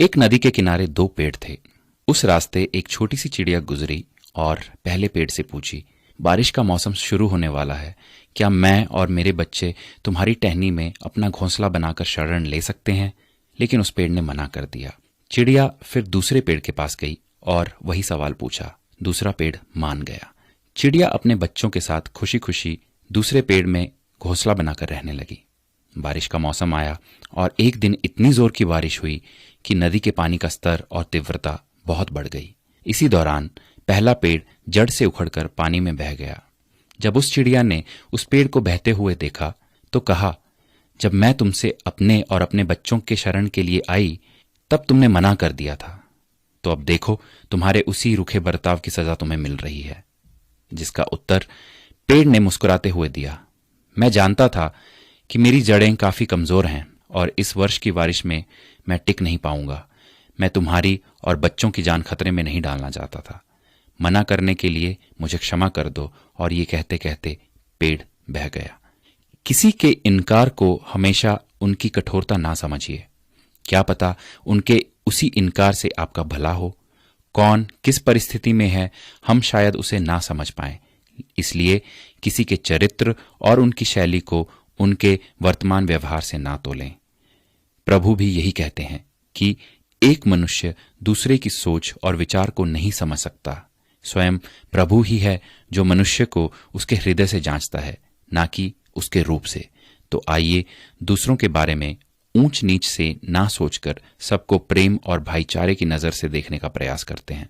एक नदी के किनारे दो पेड़ थे। उस रास्ते एक छोटी सी चिड़िया गुजरी और पहले पेड़ से पूछी, बारिश का मौसम शुरू होने वाला है, क्या मैं और मेरे बच्चे तुम्हारी टहनी में अपना घोंसला बनाकर शरण ले सकते हैं? लेकिन उस पेड़ ने मना कर दिया। चिड़िया फिर दूसरे पेड़ के पास गई और वही सवाल पूछा। दूसरा पेड़ मान गया। चिड़िया अपने बच्चों के साथ खुशी खुशी दूसरे पेड़ में घोंसला बनाकर रहने लगी। बारिश का मौसम आया और एक दिन इतनी जोर की बारिश हुई कि नदी के पानी का स्तर और तीव्रता बहुत बढ़ गई। इसी दौरान पहला पेड़ जड़ से उखड़कर पानी में बह गया। जब उस चिड़िया ने उस पेड़ को बहते हुए देखा तो कहा, जब मैं तुमसे अपने और अपने बच्चों के शरण के लिए आई तब तुमने मना कर दिया था, तो अब देखो तुम्हारे उसी रूखे बर्ताव की सजा तुम्हें मिल रही है। जिसका उत्तर पेड़ ने मुस्कुराते हुए दिया, मैं जानता था कि मेरी जड़ें काफी कमजोर हैं और इस वर्ष की बारिश में मैं टिक नहीं पाऊंगा। मैं तुम्हारी और बच्चों की जान खतरे में नहीं डालना चाहता था। मना करने के लिए मुझे क्षमा कर दो। और ये कहते कहते पेड़ बह गया। किसी के इनकार को हमेशा उनकी कठोरता ना समझिए। क्या पता उनके उसी इनकार से आपका भला हो। कौन किस परिस्थिति में है हम शायद उसे ना समझ पाए, इसलिए किसी के चरित्र और उनकी शैली को उनके वर्तमान व्यवहार से ना तोलें। प्रभु भी यही कहते हैं कि एक मनुष्य दूसरे की सोच और विचार को नहीं समझ सकता। स्वयं प्रभु ही है जो मनुष्य को उसके हृदय से जांचता है, ना कि उसके रूप से। तो आइए दूसरों के बारे में ऊंच नीच से ना सोचकर सबको प्रेम और भाईचारे की नजर से देखने का प्रयास करते हैं।